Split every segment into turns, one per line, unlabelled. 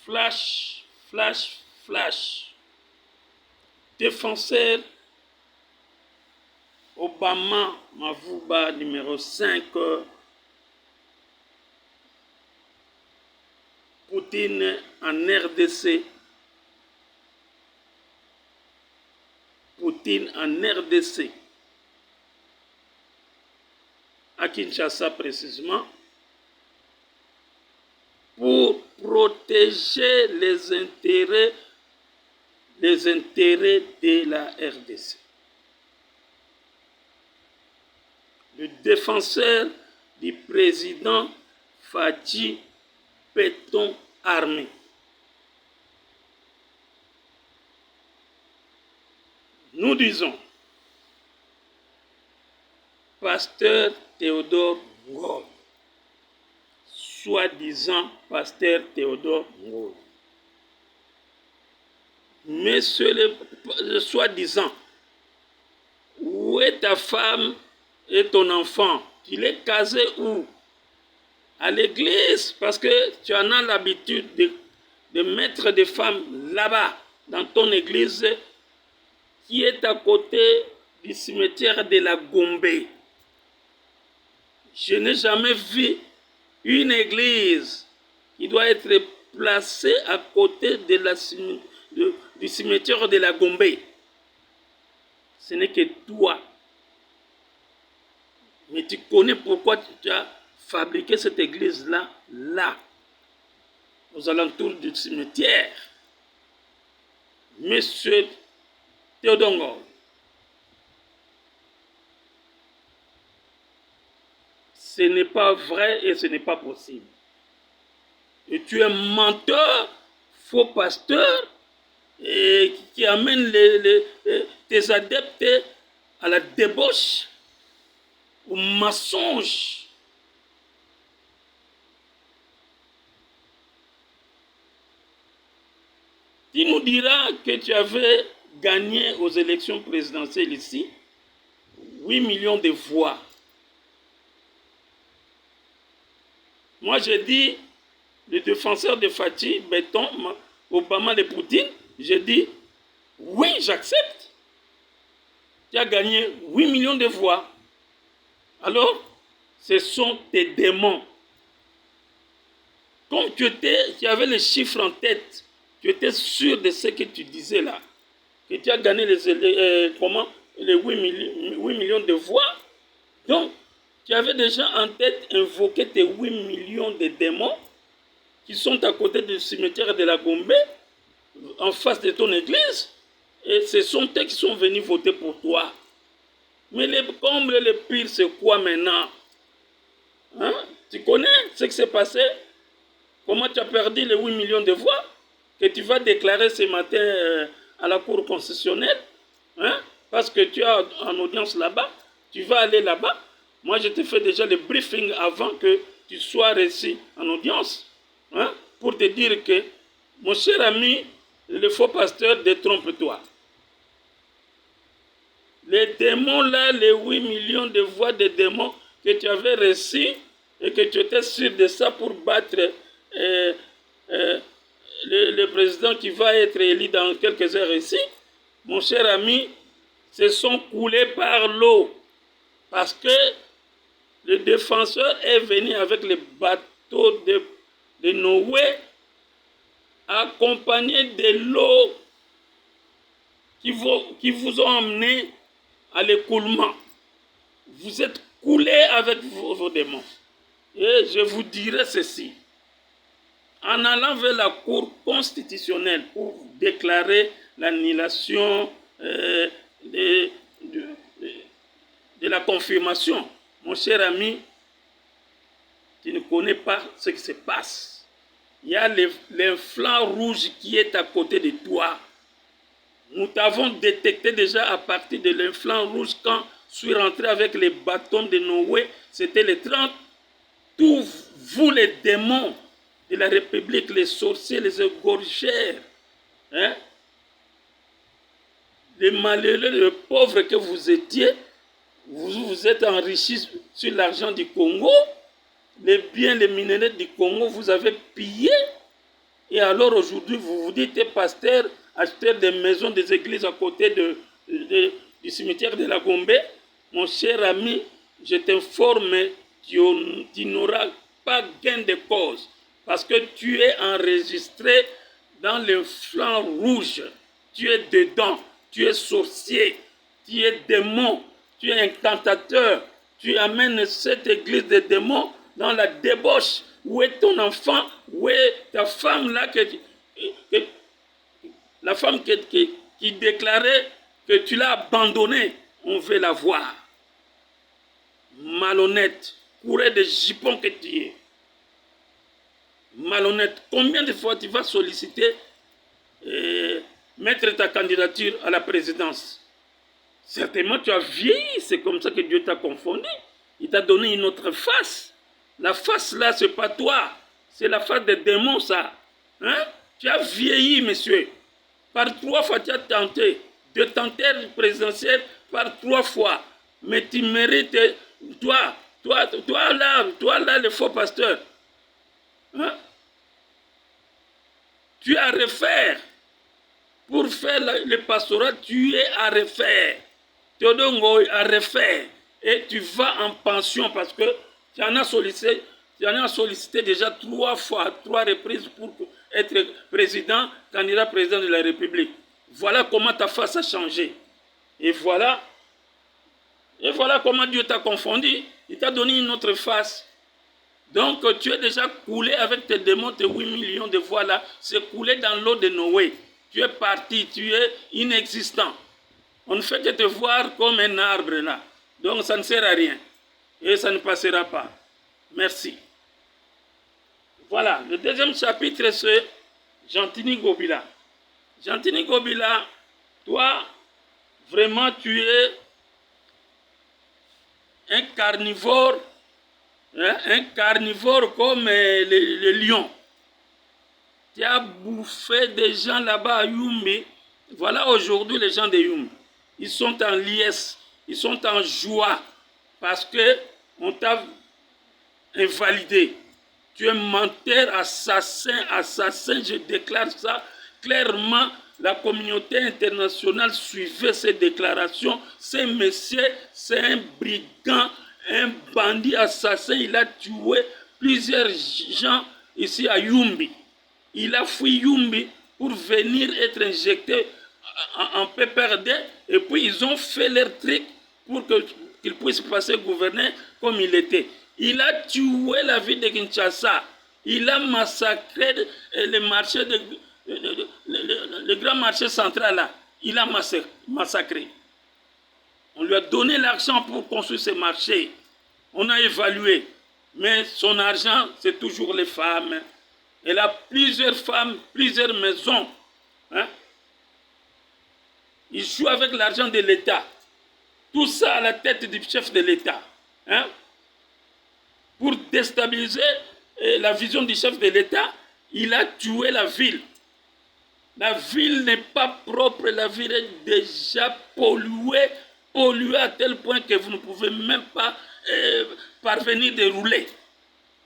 Flash, flash, flash. Défenseur Obama Mavouba numéro 5. Poutine en RDC. Poutine en RDC. À Kinshasa précisément. Pour protéger les intérêts de la RDC. Le défenseur du président Fathi Béton Armé. Nous disons, pasteur Théodore Ngol, soi-disant pasteur Théodore Ngol. Monsieur le soi-disant, où est ta femme et ton enfant? Tu l'es casé où? À l'église, parce que tu en as l'habitude de mettre des femmes là-bas, dans ton église, qui est à côté du cimetière de la Gombe. Je n'ai jamais vu une église qui doit être placée à côté du cimetière de la Gombe. Ce n'est que toi. Mais tu connais pourquoi tu as fabriqué cette église-là, là, aux alentours du cimetière. Monsieur Théodore Ngol, ce n'est pas vrai et ce n'est pas possible. Et tu es un menteur, faux pasteur, et qui amène tes adeptes à la débauche, au mensonge. Tu nous diras que tu avais gagné aux élections présidentielles ici 8 millions de voix. Moi, j'ai dit, le défenseur de Fathi Béton, Obama de Poutine, j'ai dit, oui, j'accepte. Tu as gagné 8 millions de voix. Alors, ce sont tes démons. Comme tu avais les chiffres en tête, tu étais sûr de ce que tu disais là, que tu as gagné les 8 millions de voix. Donc, tu avais déjà en tête invoqué tes 8 millions de démons qui sont à côté du cimetière de la Gombe, en face de ton église, et ce sont eux qui sont venus voter pour toi. Mais le comble, le pire, c'est quoi maintenant? Hein? Tu connais ce qui s'est passé? Comment tu as perdu les 8 millions de voix que tu vas déclarer ce matin à la Cour constitutionnelle? Hein? Parce que tu es en audience là-bas, tu vas aller là-bas. Moi, je te fais déjà le briefing avant que tu sois reçu en audience. Hein? Pour te dire que, mon cher ami, le faux pasteur, détrompe-toi. Les démons là, les 8 millions de voix de démons que tu avais reçus et que tu étais sûr de ça pour battre le président qui va être élu dans quelques heures ici, mon cher ami, se sont coulés par l'eau. Parce que le défenseur est venu avec le bateau de Noé, accompagné de l'eau qui vous ont emmené à l'écoulement. Vous êtes coulés avec vos démons. Et je vous dirai ceci. En allant vers la Cour constitutionnelle pour déclarer l'annulation de la confirmation, mon cher ami, tu ne connais pas ce qui se passe. Il y a l'inflant rouge qui est à côté de toi. Nous t'avons détecté déjà à partir de l'inflant rouge quand je suis rentré avec les bâtons de Noé. C'était le 30. Tous vous les démons de la République, les sorciers, les égorgeurs, hein? Les malheureux, les pauvres que vous étiez, vous vous êtes enrichis sur l'argent du Congo, les biens, les minéraux du Congo, vous avez pillé Et alors aujourd'hui, vous vous dites pasteur, acheteur des maisons, des églises à côté du cimetière de la Gombe. Mon cher ami, je t'informe, tu n'auras pas gain de cause parce que tu es enregistré dans le flanc rouge. Tu es dedans, tu es sorcier, tu es démon, tu es incantateur. Tu amènes cette église de démons dans la débauche. Où est ton enfant? Où est ta femme là la femme qui déclarait que tu l'as abandonnée? On veut la voir. Malhonnête, coureur de jupons que tu es. Malhonnête, combien de fois tu vas solliciter mettre ta candidature à la présidence? Certainement tu as vieilli, c'est comme ça que Dieu t'a confondu. Il t'a donné une autre face. La face là, c'est pas toi, c'est la face des démons ça. Hein? Tu as vieilli, monsieur. Par 3 fois, tu as tenté de tenter présidentielle par 3 fois. Mais tu mérites, toi là, le faux pasteur. Hein? Tu es à refaire. Pour faire le pastorat, tu es à refaire. Théodore Ngoy à refaire. Et tu vas en pension parce que tu en as sollicité déjà 3 fois, 3 reprises pour être président, candidat président de la République. Voilà comment ta face a changé. Et voilà comment Dieu t'a confondu. Il t'a donné une autre face. Donc tu es déjà coulé avec tes démons, tes 8 millions de voix là. C'est coulé dans l'eau de Noé. Tu es parti, tu es inexistant. On ne fait que te voir comme un arbre là. Donc ça ne sert à rien. Et ça ne passera pas. Merci. Voilà, le deuxième chapitre, c'est Gentini Gobila. Gentini Gobila, toi, vraiment, tu es un carnivore comme le lion. Tu as bouffé des gens là-bas à Yumbi. Voilà aujourd'hui les gens de Yumbi. Ils sont en liesse, ils sont en joie parce qu'on t'a invalidé. Tu es menteur, assassin, je déclare ça clairement. La communauté internationale suivait ces déclarations. Ce monsieur, c'est un brigand, un bandit assassin. Il a tué plusieurs gens ici à Yumbi. Il a fui Yumbi pour venir être injecté en PPRD et puis ils ont fait leur truc pour qu'il puisse passer gouverneur comme il était. Il a tué la ville de Kinshasa. Il a massacré le marché, le grand marché central là. Il a massacré. On lui a donné l'argent pour construire ce marché. On a évalué. Mais son argent, c'est toujours les femmes. Elle a plusieurs femmes, plusieurs maisons. Hein? Il joue avec l'argent de l'État. Tout ça à la tête du chef de l'État. Hein? Pour déstabiliser la vision du chef de l'État, il a tué la ville. La ville n'est pas propre, la ville est déjà polluée à tel point que vous ne pouvez même pas parvenir à rouler.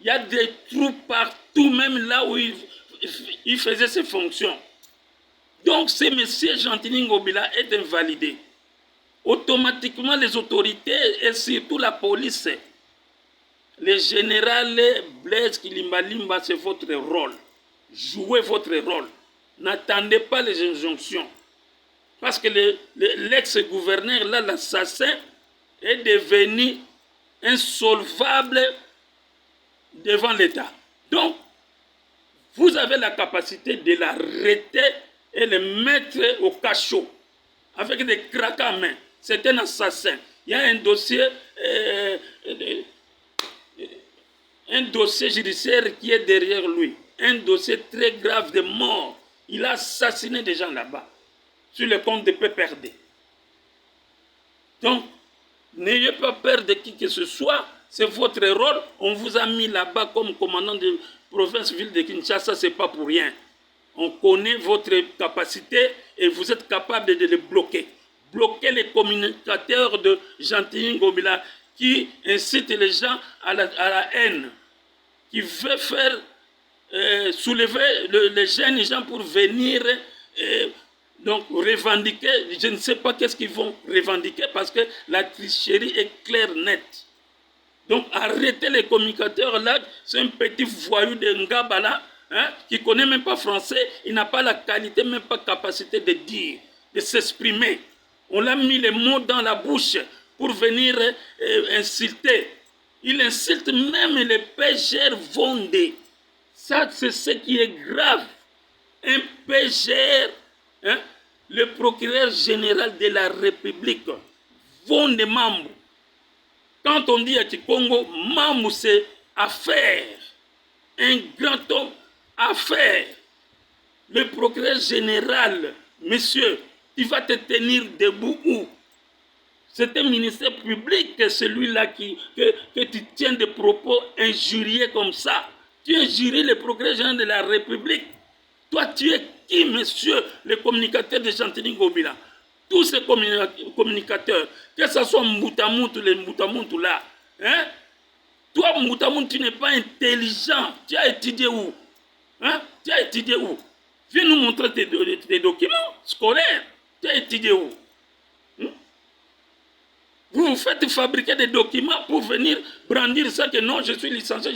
Il y a des trous partout, même là où il faisait ses fonctions. Donc, ce monsieur Gentini Ngobila est invalidé. Automatiquement, les autorités et surtout la police, le général Blaise Kilimbalimba, c'est votre rôle. Jouez votre rôle. N'attendez pas les injonctions. Parce que l'ex-gouverneur, là, l'assassin, est devenu insolvable devant l'État. Donc, vous avez la capacité de l'arrêter et le mettre au cachot avec des craquants à main. C'est un assassin. Il y a un dossier judiciaire qui est derrière lui. Un dossier très grave de mort. Il a assassiné des gens là-bas sur le compte de PPRD. Donc, n'ayez pas peur de qui que ce soit. C'est votre rôle. On vous a mis là-bas comme commandant de province-ville de Kinshasa. Ce n'est pas pour rien. On connaît votre capacité et vous êtes capable de le bloquer. Bloquer les communicateurs de Gentini Ngobila qui incitent les gens à la haine, qui veut faire soulever les jeunes gens pour venir donc revendiquer, je ne sais pas qu'est-ce qu'ils vont revendiquer parce que la tricherie est claire, nette. Donc arrêtez les communicateurs là, c'est un petit voyou de Ngaba là, hein, qui ne connaît même pas français, il n'a pas la qualité, même pas capacité de dire, de s'exprimer. On l'a mis les mots dans la bouche pour venir insulter. Il insulte même les PGR Vendée. Ça, c'est ce qui est grave. Un PGR, hein, le procureur général de la République, Vendée membre. Quand on dit à Congo, membre c'est affaire. Un grand homme, affaire. Le procureur général, monsieur, tu vas te tenir debout où? C'est un ministère public, celui-là que tu tiens des propos injuriés comme ça. Tu injuries le procureur général de la République. Toi, tu es qui, monsieur, le communicateur de Chantilly Ngobila? Tous ces communicateurs, que ce soit Moutamout, les Moutamout là, hein? Toi, Moutamout, tu n'es pas intelligent. Tu as étudié où? Hein? Tu as étudié où? Viens nous montrer tes documents scolaires. Tu as étudié où? Vous vous faites fabriquer des documents pour venir brandir ça que non, je suis licencié,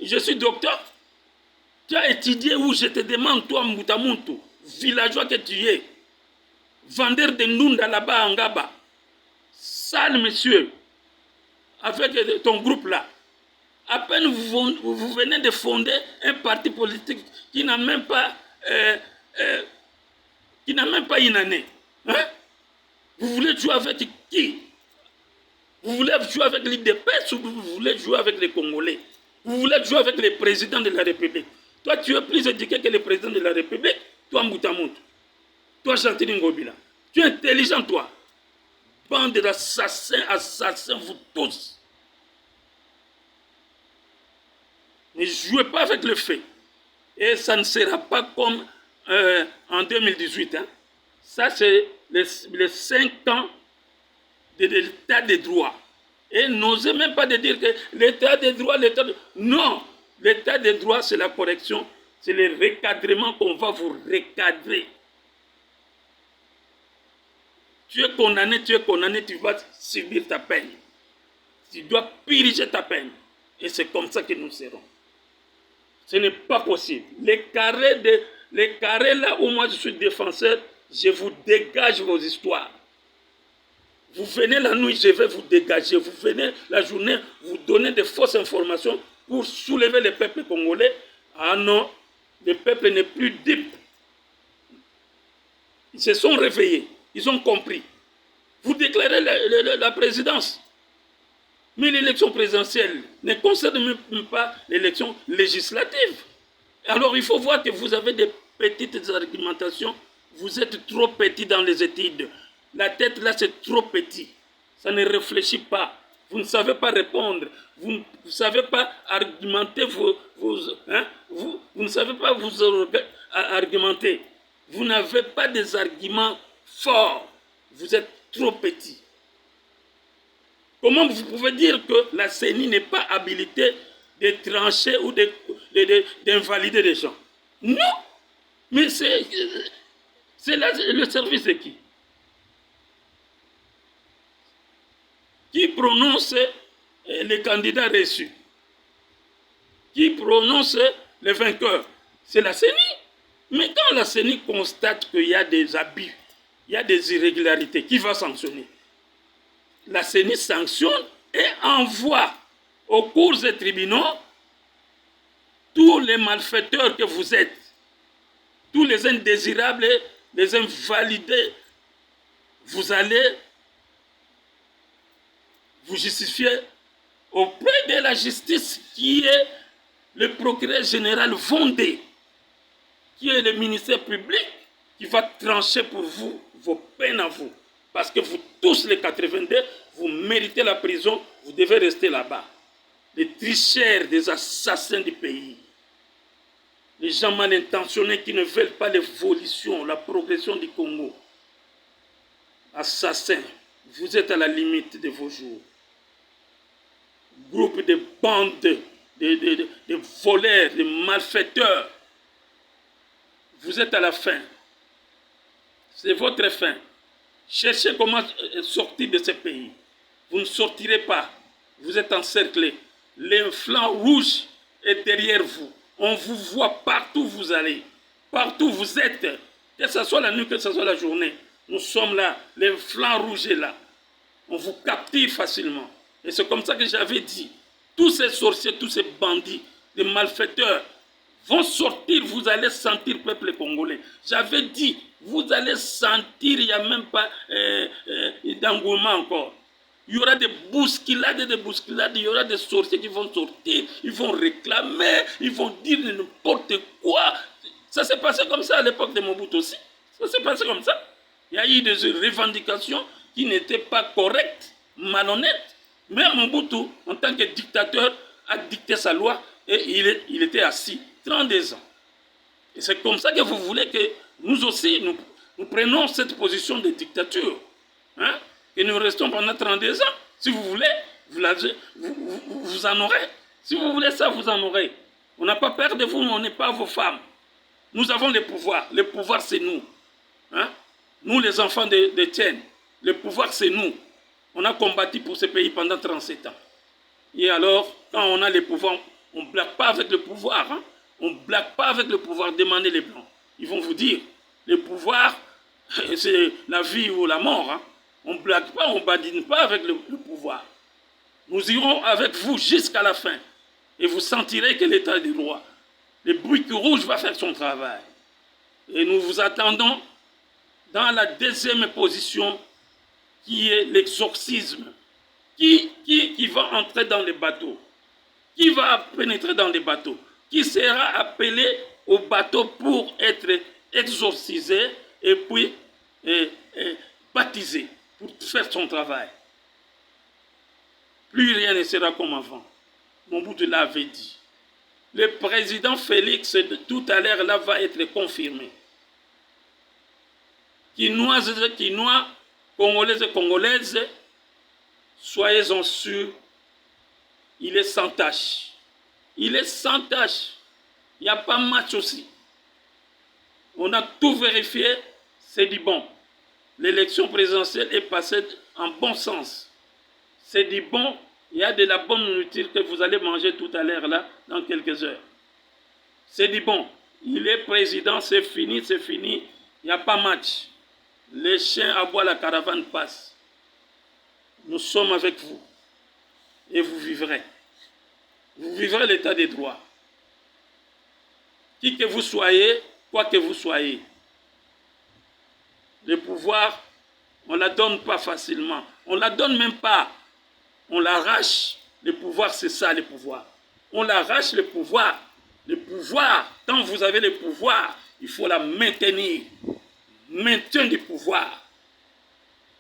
je suis docteur. Tu as étudié où? Je te demande, toi, Moutamuntu, villageois que tu es, vendeur de Ndunda là-bas en Ngaba, sale monsieur, avec ton groupe là. À peine vous venez de fonder un parti politique qui n'a même pas une année. Hein? Vous voulez jouer avec qui? Vous voulez jouer avec l'IDPS ou vous voulez jouer avec les Congolais? Vous voulez jouer avec les présidents de la République? Toi, tu es plus éduqué que les présidents de la République. Toi, Moutamout. Toi, Chantilly Ngobila. Tu es intelligent, toi. Bande d'assassins, assassins, vous tous. Ne jouez pas avec le fait. Et ça ne sera pas comme en 2018. Hein. Ça, c'est les 5 ans de l'état de droit. Et n'osez même pas de dire que l'état de droit, Non, l'état de droit, c'est la correction, c'est le recadrement qu'on va vous recadrer. Tu es condamné, tu vas subir ta peine. Tu dois purger ta peine. Et c'est comme ça que nous serons. Ce n'est pas possible. Les carrés là où moi je suis défenseur, je vous dégage vos histoires. Vous venez la nuit, je vais vous dégager. Vous venez la journée, vous donnez des fausses informations pour soulever le peuple congolais. Ah non, le peuple n'est plus dupe. Ils se sont réveillés, ils ont compris. Vous déclarez la présidence. Mais l'élection présidentielle ne concerne même pas l'élection législative. Alors il faut voir que vous avez des petites argumentations. Vous êtes trop petit dans les études. La tête là c'est trop petit. Ça ne réfléchit pas. Vous ne savez pas répondre. Vous ne savez pas argumenter vous ne savez pas vous argumenter. Vous n'avez pas des arguments forts. Vous êtes trop petit. Comment vous pouvez dire que la CENI n'est pas habilitée de trancher ou d'invalider les gens? Non. Mais c'est le service de qui? Qui prononce les candidats reçus? Qui prononce les vainqueurs? C'est la CENI. Mais quand la CENI constate qu'il y a des abus, il y a des irrégularités, qui va sanctionner? La CENI sanctionne et envoie aux cours et tribunaux tous les malfaiteurs que vous êtes, tous les indésirables, les invalidés. Vous allez vous justifier auprès de la justice qui est le procureur général Vendée, qui est le ministère public, qui va trancher pour vous vos peines à vous. Parce que vous tous les 82, vous méritez la prison, vous devez rester là-bas. Les tricheurs, des assassins du pays. Les gens mal intentionnés qui ne veulent pas l'évolution, la progression du Congo. Assassins, vous êtes à la limite de vos jours. Groupe de bandes des voleurs, des malfaiteurs. Vous êtes à la fin. C'est votre fin. Cherchez comment sortir de ce pays. Vous ne sortirez pas. Vous êtes encerclés. Le flanc rouge est derrière vous. On vous voit partout où vous allez. Partout où vous êtes. Que ce soit la nuit, que ce soit la journée. Nous sommes là. Le flanc rouge est là. On vous captive facilement. Et c'est comme ça que j'avais dit. Tous ces sorciers, tous ces bandits, les malfaiteurs vont sortir. Vous allez sentir, peuple congolais. J'avais dit, vous allez sentir, il n'y a même pas d'engouement encore. Il y aura des bousculades, il y aura des sorciers qui vont sortir, ils vont réclamer, ils vont dire n'importe quoi. Ça s'est passé comme ça à l'époque de Mobutu aussi. Ça s'est passé comme ça. Il y a eu des revendications qui n'étaient pas correctes, malhonnêtes. Mais Mobutu, en tant que dictateur, a dicté sa loi et il était assis 32 ans. Et c'est comme ça que vous voulez que nous aussi, nous prenions cette position de dictature. Hein? Et nous restons pendant 32 ans. Si vous voulez, vous en aurez. Si vous voulez ça, vous en aurez. On n'a pas peur de vous, on n'est pas vos femmes. Nous avons le pouvoir. Le pouvoir, c'est nous. Hein? Nous, les enfants d'Étienne. Le pouvoir, c'est nous. On a combattu pour ce pays pendant 37 ans. Et alors, quand on a le pouvoir, on ne blague pas avec le pouvoir. Hein? On ne blague pas avec le pouvoir. Demandez les Blancs. Ils vont vous dire, le pouvoir, c'est la vie ou la mort. Hein? On ne blague pas, on ne badine pas avec le pouvoir. Nous irons avec vous jusqu'à la fin. Et vous sentirez que l'État du droit, le brique rouge va faire son travail. Et nous vous attendons dans la deuxième position qui est l'exorcisme. Qui va entrer dans les bateaux? Qui va pénétrer dans les bateaux? Qui sera appelé au bateau pour être exorcisé et puis baptisé pour faire son travail? Plus rien ne sera comme avant. Mobutu l'avait dit. Le président Félix, tout à l'heure, là, va être confirmé. Quinois, Congolaises et Congolaises, soyez-en sûrs, il est sans tâche. Il est sans tâche. Il n'y a pas match aussi. On a tout vérifié, c'est du bon. L'élection présidentielle est passée en bon sens. C'est du bon. Il y a de la bonne nourriture que vous allez manger tout à l'heure, là, dans quelques heures. C'est du bon. Il est président, c'est fini, c'est fini. Il n'y a pas match. Les chiens aboient, la caravane passe. Nous sommes avec vous. Et vous vivrez. Vous vivrez l'état des droits. Qui que vous soyez, quoi que vous soyez. Le pouvoir, on ne la donne pas facilement. On ne la donne même pas. On l'arrache. Le pouvoir, c'est ça le pouvoir. On l'arrache le pouvoir. Le pouvoir, quand vous avez le pouvoir, il faut la maintenir. Maintien du pouvoir.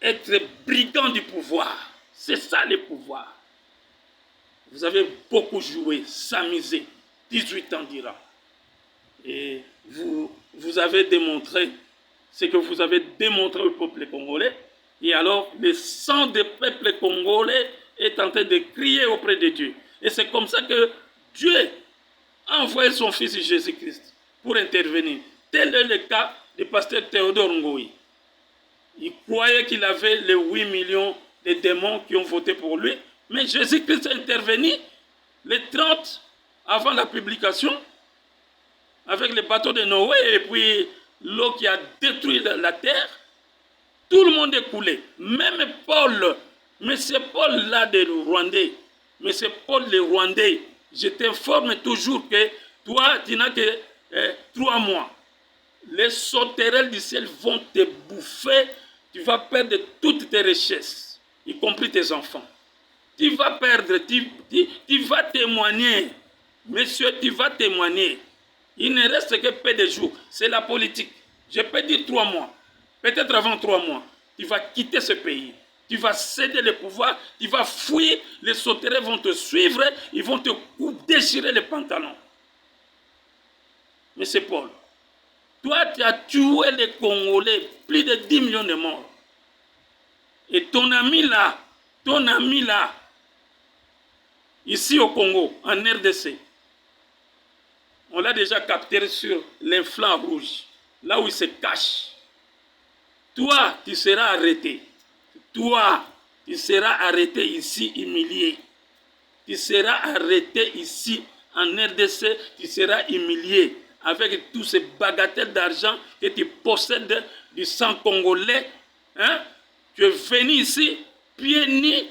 Être brigand du pouvoir. C'est ça le pouvoir. Vous avez beaucoup joué, s'amusé. 18 ans dira. Et vous avez démontré ce que vous avez démontré au peuple congolais. Et alors, le sang du peuple congolais est en train de crier auprès de Dieu. Et c'est comme ça que Dieu a envoyé son fils Jésus-Christ pour intervenir. Tel est le cas du pasteur Théodore Ngoï. Il croyait qu'il avait les 8 millions de démons qui ont voté pour lui. Mais Jésus-Christ est intervenu le 30 avant la publication avec le bateau de Noé et puis l'eau qui a détruit la terre. Tout le monde est coulé. Même Paul, mais c'est Paul là de Rwandais. Mais c'est Paul le Rwandais. Je t'informe toujours que toi, tu n'as que 3 mois. Les sauterelles du ciel vont te bouffer. Tu vas perdre toutes tes richesses, y compris tes enfants. Tu vas perdre, tu vas témoigner. Monsieur, tu vas témoigner. Il ne reste que peu de jours. C'est la politique. Je peux dire 3 mois. Peut-être avant 3 mois. Tu vas quitter ce pays. Tu vas céder le pouvoir. Tu vas fuir. Les sauterelles vont te suivre. Ils vont te déchirer les pantalons. Mais c'est Paul. Toi, tu as tué les Congolais. Plus de 10 millions de morts. Et ton ami là, Ici au Congo, en RDC, on l'a déjà capté sur les flancs rouges, là où il se cache. Toi, tu seras arrêté. Toi, tu seras arrêté ici, humilié. Tu seras arrêté ici, en RDC, tu seras humilié avec tous ces bagatelles d'argent que tu possèdes du sang congolais. Hein? Tu es venu ici, pieds nus.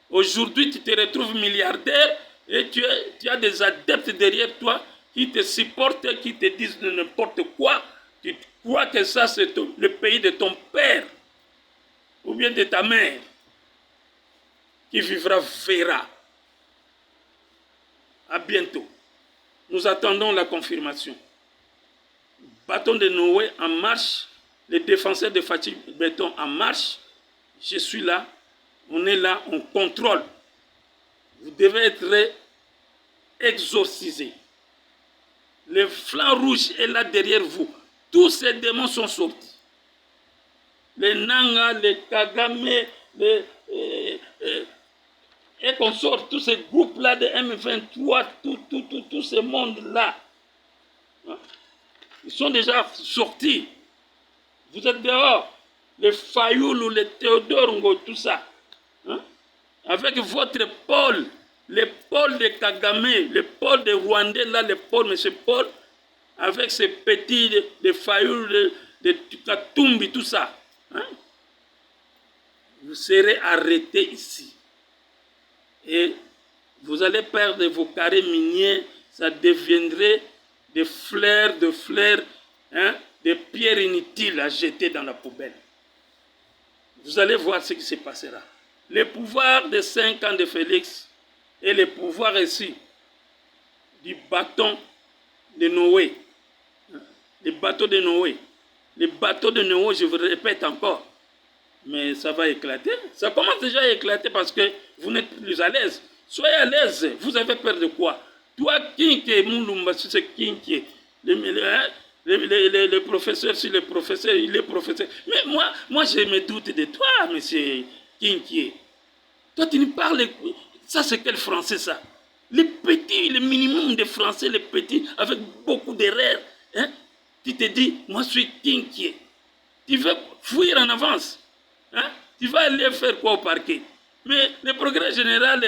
Aujourd'hui, tu te retrouves milliardaire et tu as des adeptes derrière toi qui te supportent, qui te disent n'importe quoi. Tu crois que ça, c'est le pays de ton père ou bien de ta mère. Qui vivra verra. À bientôt. Nous attendons la confirmation. Bâton de Noé en marche. Les défenseurs de Fatih Béton en marche. Je suis là. On est là. On contrôle. Vous devez être exorcisés. Le flanc rouge est là derrière vous. Tous ces démons sont sortis. Les Nanga, les Kagame, les... et qu'on sort tous ces groupes-là de M23, tout ce monde-là. Ils sont déjà sortis. Vous êtes dehors. Les Fayoulou, les Théodore, tout ça. Hein? Avec votre Paul, les Paul de Kagame, les Paul de Rwandais, là, les Paul, M. Paul, avec ces petits de Fayoulou, de Katumbi, tout ça. Hein? Vous serez arrêtés ici. Et vous allez perdre vos carrés miniers, ça deviendrait des fleurs, hein, des pierres inutiles à jeter dans la poubelle. Vous allez voir ce qui se passera. Le pouvoir de 5 ans de Félix et le pouvoir ici du bâton de Noé. Le bateau de Noé. Le bateau de Noé, je vous répète encore, mais ça va éclater. Ça commence déjà à éclater parce que vous n'êtes plus à l'aise. Soyez à l'aise. Vous avez peur de quoi? Toi, Kinké, Moulumba, c'est Kinké. Le professeur, si le professeur, il est professeur. Mais moi, je me doute de toi, monsieur Kinké. Toi, tu nous parles. Ça, c'est quel français, ça? Les petits, le minimum de français, les petits, avec beaucoup d'erreurs. Hein? Tu te dis, moi, je suis Kinké. Tu veux fuir en avance. Hein? Tu vas aller faire quoi au parquet? Mais le progrès général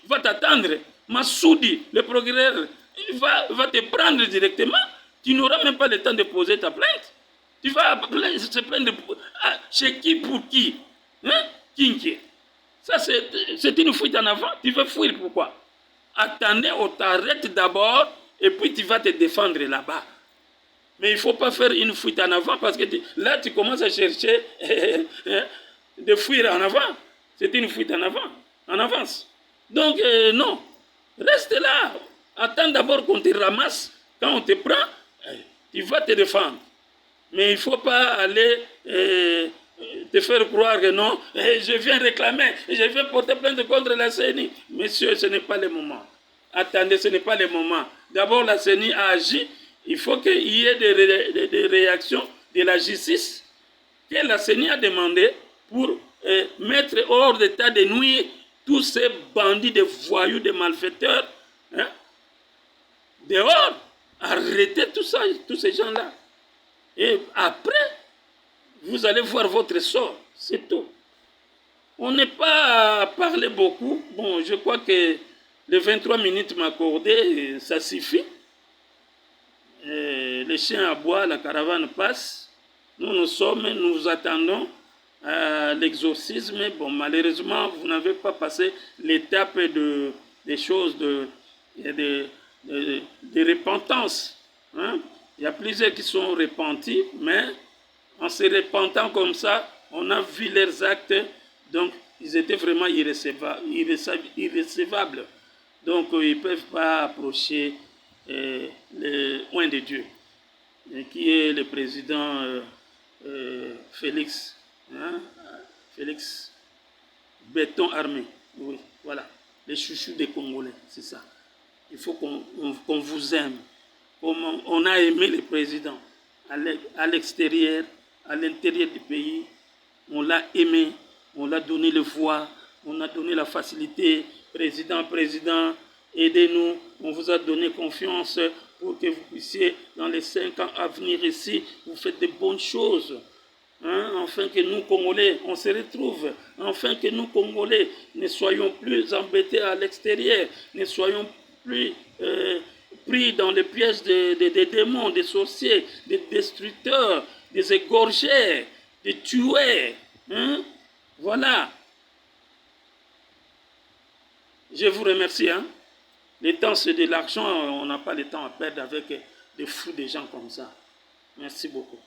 va t'attendre. Massoudi, le progrès va te prendre directement. Tu n'auras même pas le temps de poser ta plainte. Tu vas se plaindre chez qui pour qui? Hein? Kinké. Ça, c'est une fuite en avant. Tu veux fuir pourquoi? Attendez, on t'arrête d'abord et puis tu vas te défendre là-bas. Mais il ne faut pas faire une fuite en avant parce que là, tu commences à chercher de fuir en avant. C'est une fuite en avant, en avance. Donc, non. Reste là. Attends d'abord qu'on te ramasse. Quand on te prend, tu vas te défendre. Mais il ne faut pas aller te faire croire que non, je viens réclamer, je viens porter plainte contre la CENI. Messieurs, ce n'est pas le moment. Attendez, ce n'est pas le moment. D'abord, la CENI a agi. Il faut qu'il y ait des réactions de la justice que la CENI a demandé pour mettre hors d'état de nuire tous ces bandits, de voyous, de malfaiteurs. Hein? Dehors, arrêtez tout ça, tous ces gens-là. Et après, vous allez voir votre sort. C'est tout. On n'est pas à parler beaucoup. Bon, je crois que les 23 minutes m'accordaient, ça suffit. Les chiens aboient, la caravane passe. Nous attendons l'exorcisme. Bon, malheureusement, vous n'avez pas passé l'étape des choses de repentance. Hein? Il y a plusieurs qui sont repentis, mais en se repentant comme ça, on a vu leurs actes, donc ils étaient vraiment irrécevables. Donc ils ne peuvent pas approcher le oint de Dieu, qui est le président Félix, hein? Félix Béton Armé. Oui, voilà, les chouchous des Congolais, c'est ça. Il faut qu'on vous aime. On a aimé le président à l'extérieur, à l'intérieur du pays. On l'a aimé, on l'a donné le voix, on a donné la facilité Président, aidez-nous. On vous a donné confiance pour que vous puissiez, dans les 5 ans à venir ici, vous faites de bonnes choses. Afin que nous, Congolais, on se retrouve. Afin que nous, Congolais, ne soyons plus embêtés à l'extérieur. Ne soyons plus pris dans les pièges des démons, des sorciers, des destructeurs, des égorgeurs, des tueurs. Voilà. Je vous remercie. Le temps, c'est de l'argent. On n'a pas le temps à perdre avec des fous, des gens comme ça. Merci beaucoup.